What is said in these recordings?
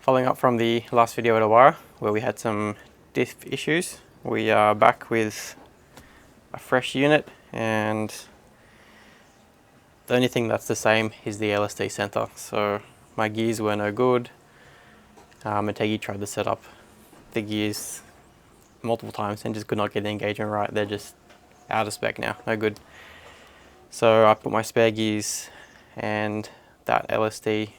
Following up from the last video at Awara, where we had some diff issues, we are back with a fresh unit, and the only thing that's the same is the LSD center. So my gears were no good. Motegi tried to set up the gears multiple times and just could not get the engagement right. They're just out of spec now, no good. So I put my spare gears and that LSD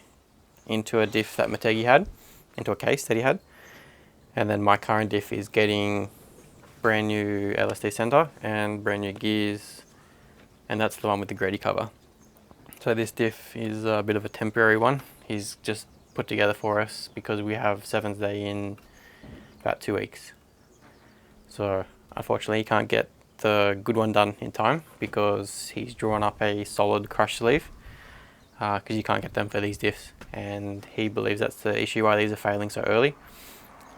into a diff that Motegi had, into a case that he had, and then my current diff is getting brand new LSD center and brand new gears, and that's the one with the Grady cover. So this diff is a bit of a temporary one. He's just put together for us because we have 7th day in about 2 weeks. So unfortunately he can't get the good one done in time because he's drawn up a solid crush sleeve, because you can't get them for these diffs, and he believes that's the issue why these are failing so early.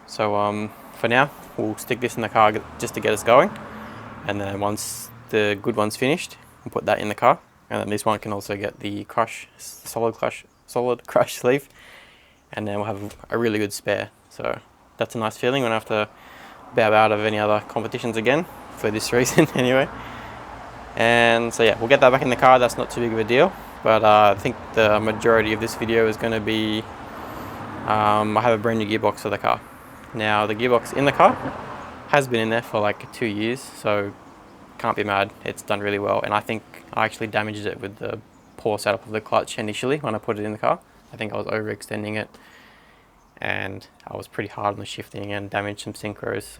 So for now we'll stick this in the car just to get us going, and then once the good one's finished we'll put that in the car, and then this one can also get the solid crush sleeve, and then we'll have a really good spare. So that's a nice feeling. We don't have to bow out of any other competitions again for this reason anyway. And so yeah, we'll get that back in the car. That's not too big of a deal. But I think the majority of this video is going to be, I have a brand new gearbox for the car. Now the gearbox in the car has been in there for like 2 years, so can't be mad. It's done really well, and I think I actually damaged it with the poor setup of the clutch initially when I put it in the car. I think I was overextending it, and I was pretty hard on the shifting and damaged some synchros.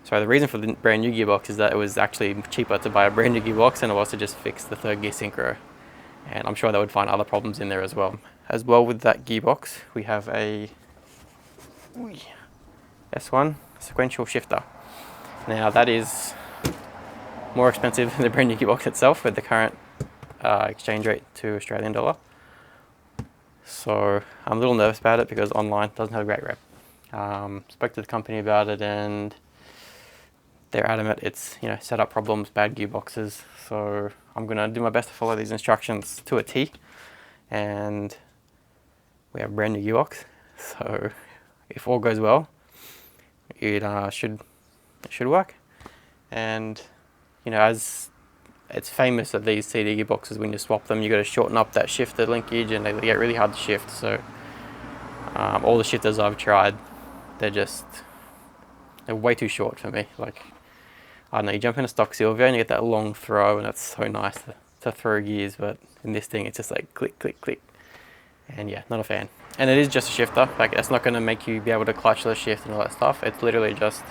So the reason for the brand new gearbox is that it was actually cheaper to buy a brand new gearbox than it was to just fix the 3rd gear synchro. And I'm sure they would find other problems in there as well. As well with that gearbox, we have a S1 sequential shifter. Now that is more expensive than the brand new gearbox itself with the current exchange rate to Australian dollar. So I'm a little nervous about it because online doesn't have a great rep. Spoke to the company about it and they're adamant it's, setup problems, bad gearboxes. So I'm gonna do my best to follow these instructions to a T, and we have a brand new gearbox. So if all goes well, it should work. And as it's famous that these CD gearboxes, when you swap them, you got to shorten up that shifter linkage, and they get really hard to shift. So all the shifters I've tried, they're way too short for me. Like, I don't know, you jump in a stock Silvia and you get that long throw, and that's so nice to throw gears, but in this thing it's just like click, click, click, and yeah, not a fan. And it is just a shifter. Like, it's not going to make you be able to clutchless shift and all that stuff. It's literally just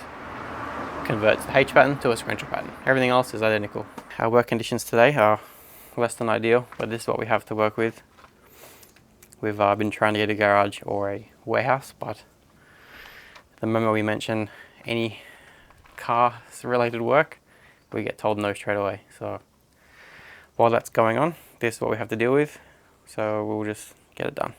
converts the H pattern to a sequential pattern. Everything else is identical. Our work conditions today are less than ideal, but this is what we have to work with. We've been trying to get a garage or a warehouse, but the moment we mention any car related work, we get told no straight away. So while that's going on, this is what we have to deal with. So we'll just get it done.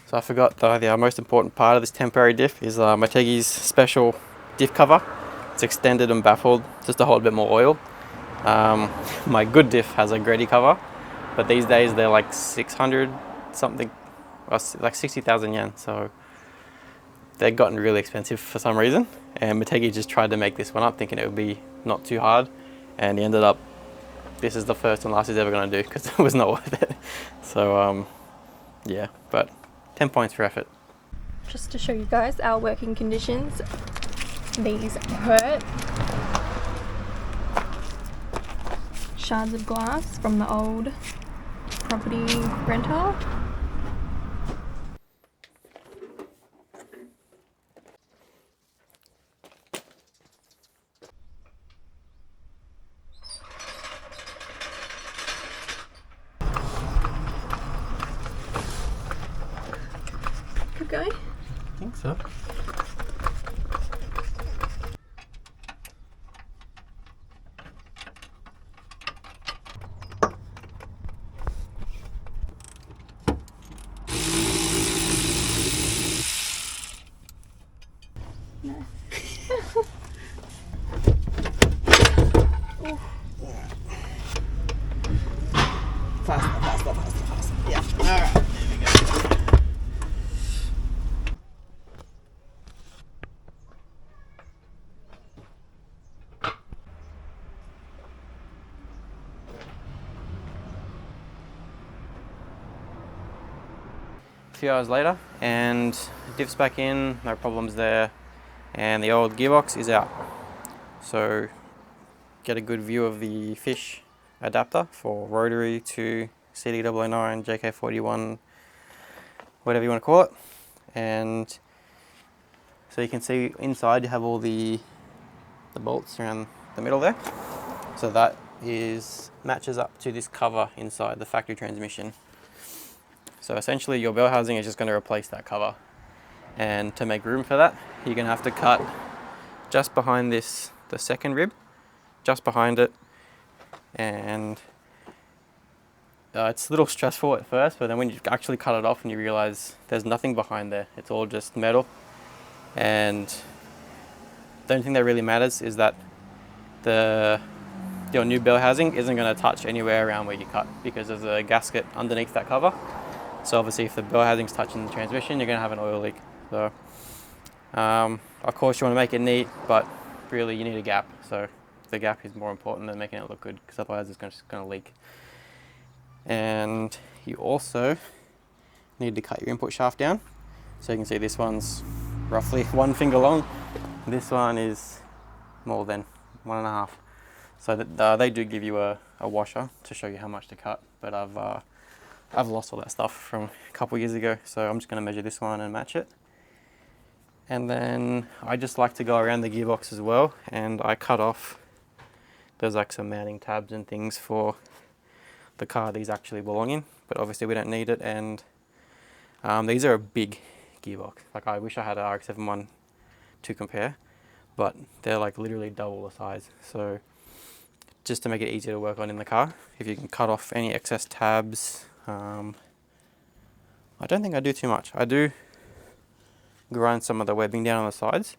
So I forgot the most important part of this temporary diff is Motegi's special diff cover. It's extended and baffled just to hold a bit more oil. My good diff has a Grady cover, but these days they're like 600 something, like 60,000 yen. So they've gotten really expensive for some reason, and Motegi just tried to make this one up thinking it would be not too hard, and he ended up, this is the first and last he's ever going to do because it was not worth it. So yeah, but 10 points for effort. Just to show you guys our working conditions, these hurt. Shards of glass from the old property rental. Keep going? I think so. Faster. Yeah. Alright, there we go. few hours later, and diff's back in, no problems there, and the old gearbox is out. So get a good view of the fish adapter for rotary to CD009, JK41, whatever you want to call it. And so you can see inside you have all the bolts around the middle there. So that matches up to this cover inside the factory transmission. So essentially your bell housing is just going to replace that cover. And to make room for that, you're going to have to cut just behind this, the second rib, just behind it. And it's a little stressful at first, but then when you actually cut it off and you realize there's nothing behind there, it's all just metal. And the only thing that really matters is that your new bell housing isn't going to touch anywhere around where you cut, because there's a gasket underneath that cover. So obviously if the bell housing's touching the transmission, you're going to have an oil leak. So of course you want to make it neat, but really you need a gap. So the gap is more important than making it look good, because otherwise it's just going to leak. And you also need to cut your input shaft down. So you can see this one's roughly 1 finger long. This one is more than 1.5. So they do give you a washer to show you how much to cut, but I've lost all that stuff from a couple years ago, so I'm just going to measure this one and match it. And then I just like to go around the gearbox as well, and I cut off, there's like some mounting tabs and things for the car these actually belong in, but obviously we don't need it. And these are a big gearbox. Like I wish I had an RX7 one to compare, but they're like literally double the size. So just to make it easier to work on in the car, if you can cut off any excess tabs. I don't think I do too much. I do grind some of the webbing down on the sides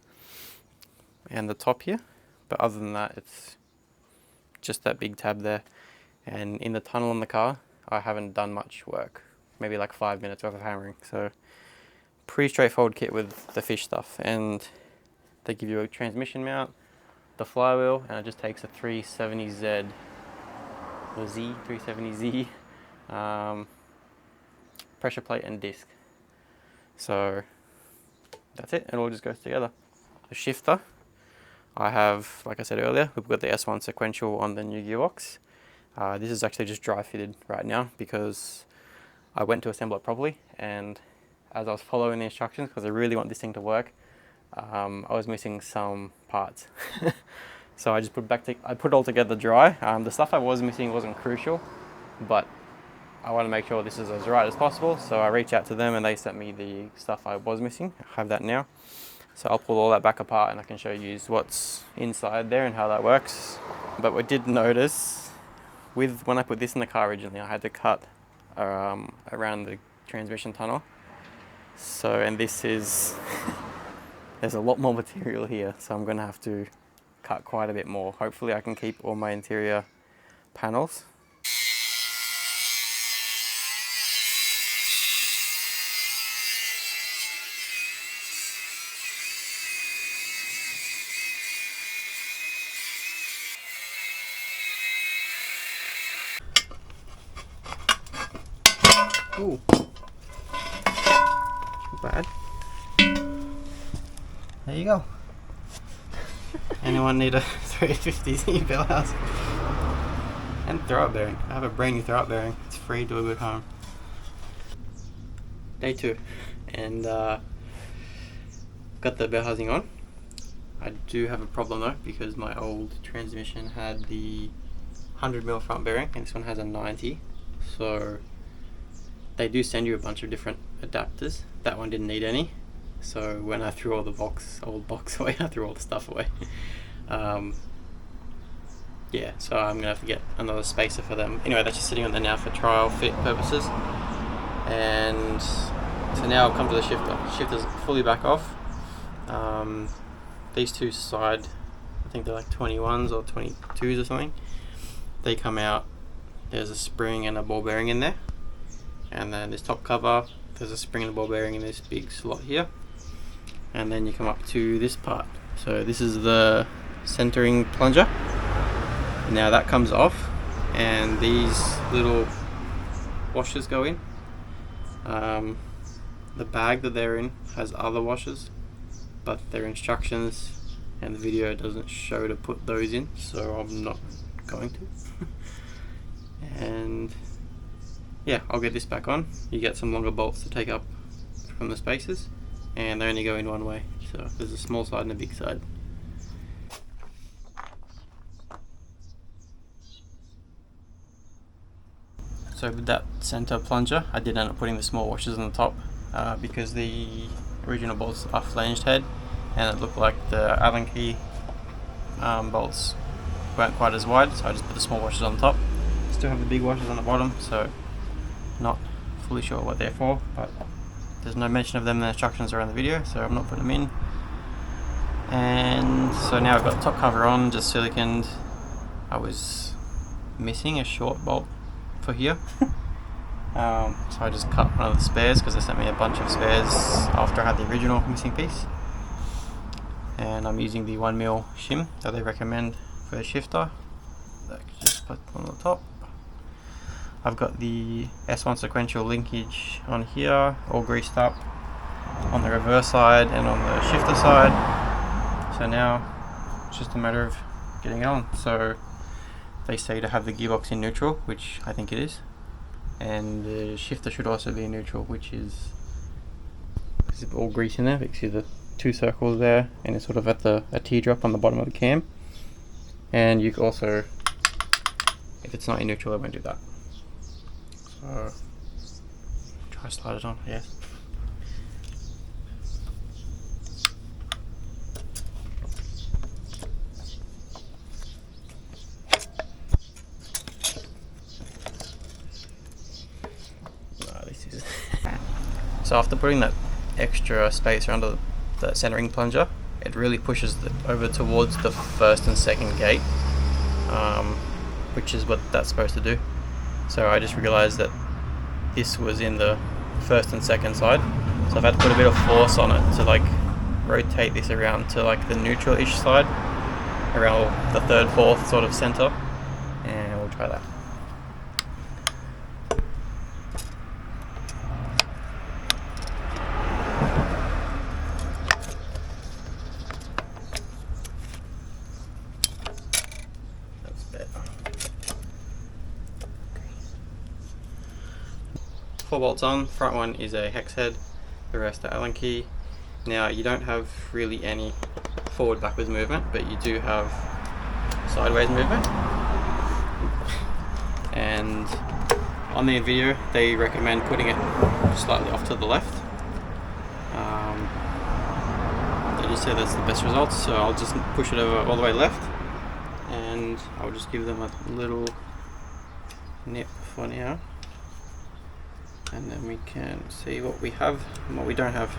and the top here, but other than that it's just that big tab there. And in the tunnel in the car I haven't done much work, maybe like 5 minutes worth of hammering. So pretty straightforward kit with the fish stuff. And they give you a transmission mount, the flywheel, and it just takes a 370Z or Z370Z pressure plate and disc. So that's it, it all just goes together. The shifter, I have, like I said earlier, we've got the S1 sequential on the new gearbox. This is actually just dry fitted right now because I went to assemble it properly, and as I was following the instructions, because I really want this thing to work, I was missing some parts. So I just put it all together dry. The stuff I was missing wasn't crucial, but I want to make sure this is as right as possible. So I reached out to them and they sent me the stuff I was missing. I have that now. So I'll pull all that back apart and I can show you what's inside there and how that works. But we did notice when I put this in the car originally, I had to cut around the transmission tunnel. So, and this is, there's a lot more material here. So I'm going to have to cut quite a bit more. Hopefully I can keep all my interior panels. Ooh, bad. There you go. Anyone need a 350Z bell house? And throw-up bearing. I have a brand new throw-up bearing. It's free, do it at home. Day 2, and got the bell housing on. I do have a problem though, because my old transmission had the 100mm front bearing and this one has a 90. So they do send you a bunch of different adapters. That one didn't need any. So when I threw all the old box away, I threw all the stuff away. Yeah, so I'm gonna have to get another spacer for them. Anyway, that's just sitting on there now for trial fit purposes. And so now I'll come to the shifter. Shifter's fully back off. These two side, I think they're like 21s or 22s or something. They come out, there's a spring and a ball bearing in there. And then this top cover, there's a spring and a ball bearing in this big slot here. And then you come up to this part. So this is the centering plunger. Now that comes off and these little washers go in. the bag that they're in has other washers, but their instructions and the video doesn't show to put those in, so I'm not going to. And yeah, I'll get this back on. You get some longer bolts to take up from the spaces, and they only go in one way, so there's a small side and a big side. So with that center plunger, I did end up putting the small washers on the top because the original bolts are flanged head, and it looked like the Allen key bolts weren't quite as wide, so I just put the small washers on the top. Still have the big washers on the bottom, so not fully sure what they're for, but there's no mention of them in the instructions or in the video, so I'm not putting them in. And so now I've got the top cover on, just siliconed. I was missing a short bolt for here. So I just cut one of the spares because they sent me a bunch of spares after I had the original missing piece. And I'm using the 1mm shim that they recommend for the shifter. That just put on the top. I've got the S1 sequential linkage on here, all greased up on the reverse side and on the shifter side. So now it's just a matter of getting on. So they say to have the gearbox in neutral, which I think it is, and the shifter should also be in neutral, which is all grease in there. You can see the two circles there, and it's sort of at a teardrop on the bottom of the cam. And you can also, if it's not in neutral, it won't do that. So try to slide it on, yes. So after putting that extra space around the centering plunger, it really pushes it over towards the first and second gate, which is what that's supposed to do. So I just realized that this was in the first and second side, so I've had to put a bit of force on it to like rotate this around to like the neutral-ish side, around the third, fourth sort of center, and we'll try that. Four bolts on. Front one is a hex head, the rest are Allen key. Now you don't have really any forward backwards movement, but you do have sideways movement. And on the video they recommend putting it slightly off to the left. They just say that's the best results, so I'll just push it over all the way left, and I'll just give them a little nip for now. And then we can see what we have and what we don't have.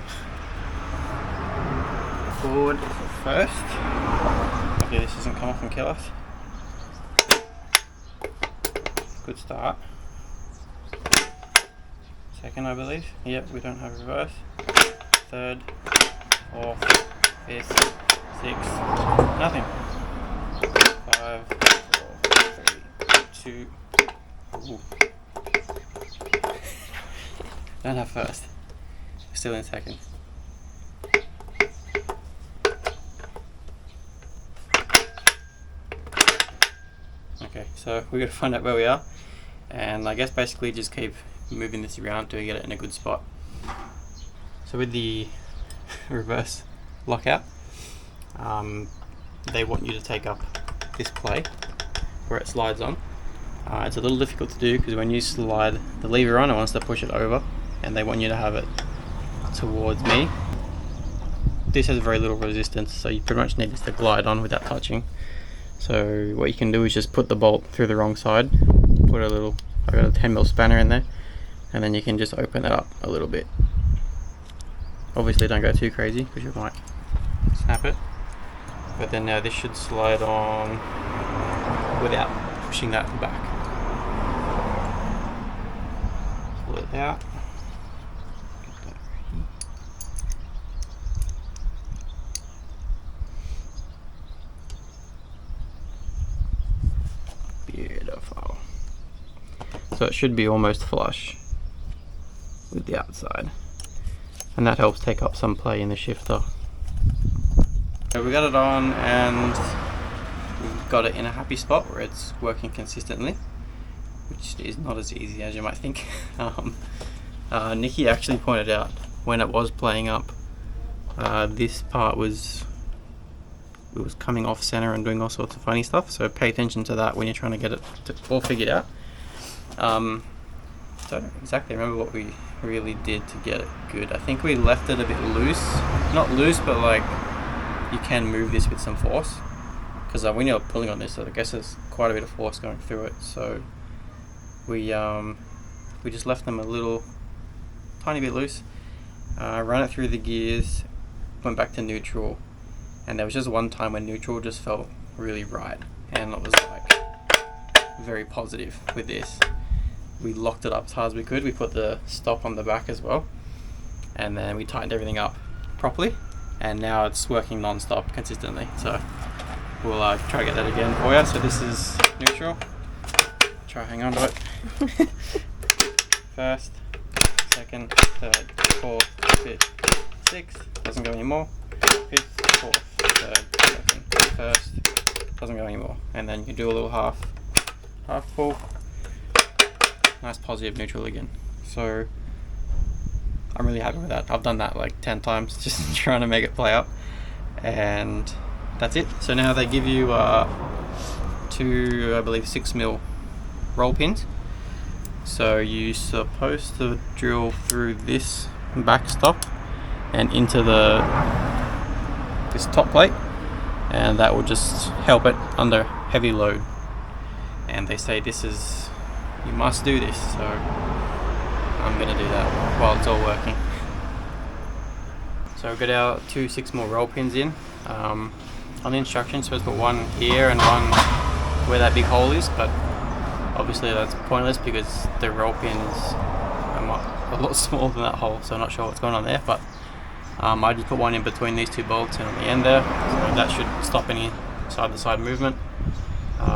Forward first. Okay, this doesn't come off and kill us. Good start. Second, I believe. Yep, we don't have reverse. Third, fourth, fifth, sixth, nothing. 5, 4, 3, 2. Ooh. Don't have first. Still in second. Okay, so we're gonna find out where we are, and I guess basically just keep moving this around to get it in a good spot. So with the reverse lockout, they want you to take up this plate where it slides on. It's a little difficult to do because when you slide the lever on, it wants to push it over, and they want you to have it towards me. This has very little resistance, so you pretty much need this to glide on without touching. So what you can do is just put the bolt through the wrong side, put I got a 10mm spanner in there, and then you can just open it up a little bit. Obviously don't go too crazy because you might snap it, but then now this should slide on without pushing that back. Pull it out. Beautiful. So it should be almost flush with the outside. and that helps take up some play in the shifter. So we got it on and we've got it in a happy spot where it's working consistently, which is not as easy as you might think. Nikki actually pointed out when it was playing up, this part was coming off center and doing all sorts of funny stuff, so pay attention to that when you're trying to get it all figured out. So I don't exactly remember what we really did to get it good. I think we left it a bit loose. Not loose, but like you can move this with some force, because when you're pulling on this, so I guess there's quite a bit of force going through it. So we just left them a little tiny bit loose, ran it through the gears, went back to neutral, and there was just one time when neutral just felt really right, and it was like very positive with this. We locked it up as hard as we could. We put the stop on the back as well, and then we tightened everything up properly, and now it's working non-stop consistently. So we'll try to get that again for you. So this is neutral. Try hang on to it. First, second, third, fourth, fifth, sixth. Doesn't go anymore. Fifth, fourth, third, second, first. Doesn't go anymore. And then you do a little half pull. Nice positive neutral again. So I'm really happy with that. I've done that like 10 times just trying to make it play up, and that's it. So now they give you two, I believe 6mm roll pins. So you're supposed to drill through this backstop and into this top plate, and that will just help it under heavy load. And they say you must do this, so I'm gonna do that while it's all working. So we've got our two 6mm roll pins in. On the instructions, supposed to put one here and one where that big hole is, but obviously that's pointless because the roll pins are a lot smaller than that hole, so I'm not sure what's going on there. But I just put one in between these two bolts and on the end there, so that should stop any side-to-side movement.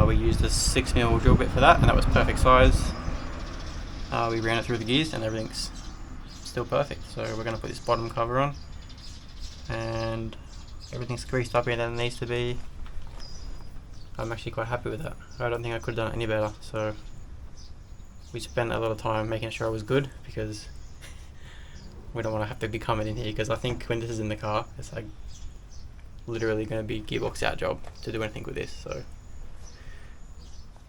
We used a 6mm drill bit for that, and that was perfect size. We ran it through the gears and everything's still perfect. So we're going to put this bottom cover on, and everything's greased up here than it needs to be. I'm actually quite happy with that. I don't think I could have done it any better. So we spent a lot of time making sure it was good, because we don't want to have to be coming in here, because I think when this is in the car, it's like literally going to be Gearbox out job to do anything with this. So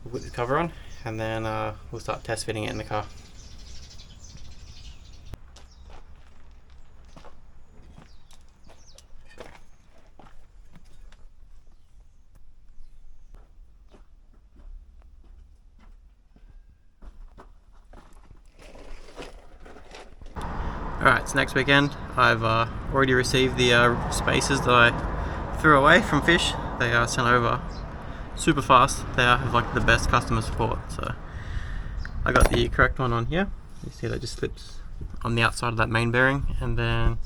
we'll put this cover on, and then we'll start test fitting it in the car. Alright, it's next weekend. I've already received the spacers that I threw away from Fish. They are sent over super fast. They have like the best customer support. So I got the correct one on here. You see that just slips on the outside of that main bearing, and then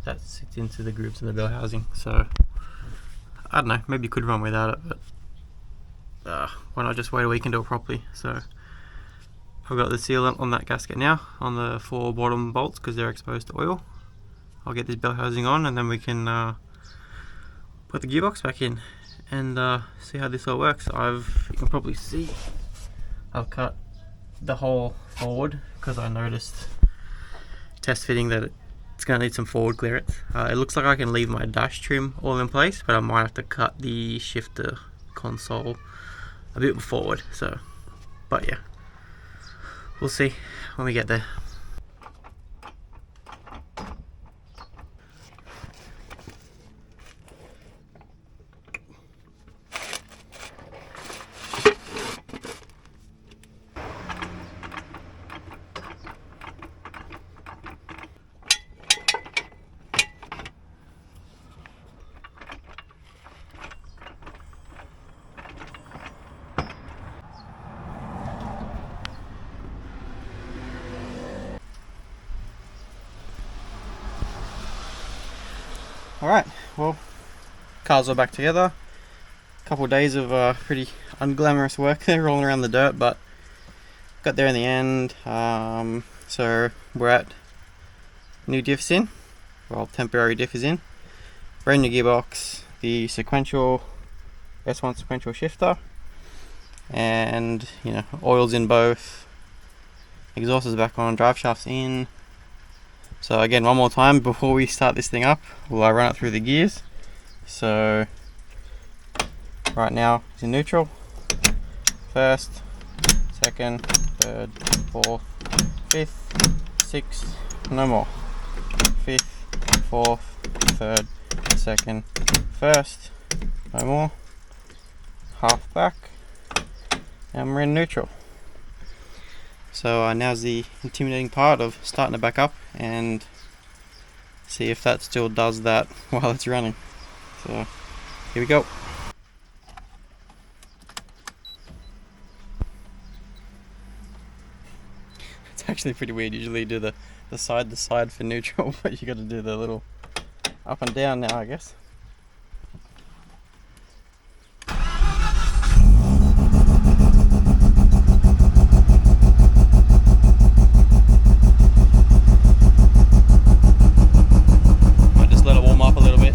that sits into the grooves in the bell housing. So I don't know, maybe you could run without it, but why not just wait a week and do it properly? So I've got the sealant on that gasket now, on the 4 bottom bolts, because they're exposed to oil. I'll get this bell housing on, and then we can put the gearbox back in and see how this all works. You can probably see I've cut the hole forward, because I noticed test fitting that it's going to need some forward clearance. It looks like I can leave my dash trim all in place, but I might have to cut the shifter console a bit forward. So, but yeah, we'll see when we get there. Alright, well, cars are back together. A couple of days of pretty unglamorous work there, rolling around the dirt, but got there in the end. So we're at new diffs in, well, temporary diff is in, brand new gearbox, the sequential S1 sequential shifter, and you know, oil's in both, exhaust is back on, drive shaft's in. So again, one more time before we start this thing up, we'll run it through the gears. So right now it's in neutral, first, second, third, fourth, fifth, sixth, no more, fifth, fourth, third, second, first, no more, half back, and we're in neutral. So now's the intimidating part of starting it back up and see if that still does that while it's running. So here we go. It's actually pretty weird. Usually you do the side to side for neutral, but you got to do the little up and down now, I guess. Might just let it warm up a little bit.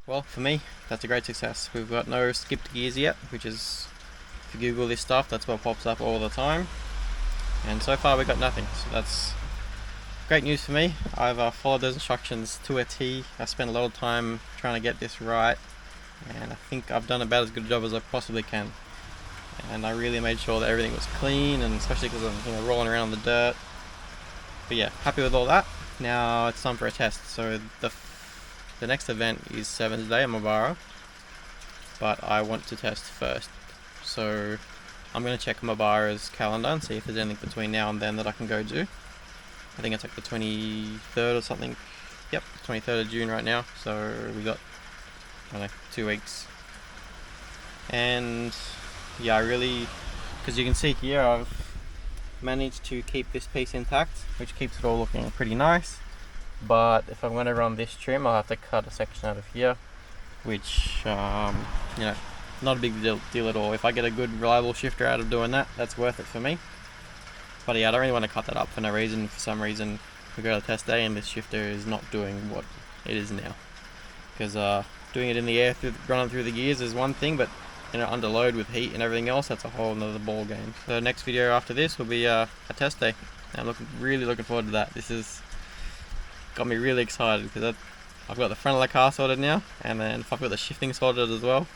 Well, for me, that's a great success. We've got no skipped gears yet, which is, if you Google this stuff, that's what pops up all the time. And so far we got nothing, so that's great news for me. I've followed those instructions to a T. I spent a lot of time trying to get this right, and I think I've done about as good a job as I possibly can. And I really made sure that everything was clean, and especially because I'm rolling around in the dirt. But yeah, happy with all that. Now it's time for a test. So the next event is 7th day on Mobara, but I want to test first. So I'm going to check Mobara's calendar and see if there's anything between now and then that I can go do. I think it's like the 23rd or something. Yep, 23rd of June right now. So we got, I don't know, 2 weeks. And yeah, I really, because you can see here, I've managed to keep this piece intact, which keeps it all looking pretty nice. But if I'm going to run this trim, I'll have to cut a section out of here, which you know, not a big deal at all. If I get a good reliable shifter out of doing that, that's worth it for me. But yeah, I don't really want to cut that up for no reason. For some reason we go to the test day and this shifter is not doing what it is now, because doing it in the air, running through the gears is one thing, but you know, under load with heat and everything else, that's a whole nother ball game. So the next video after this will be a test day. I'm really looking forward to that. This is got me really excited because I've got the front of the car sorted now, and then if I've got the shifting sorted as well,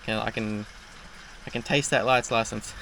I can taste that lights license.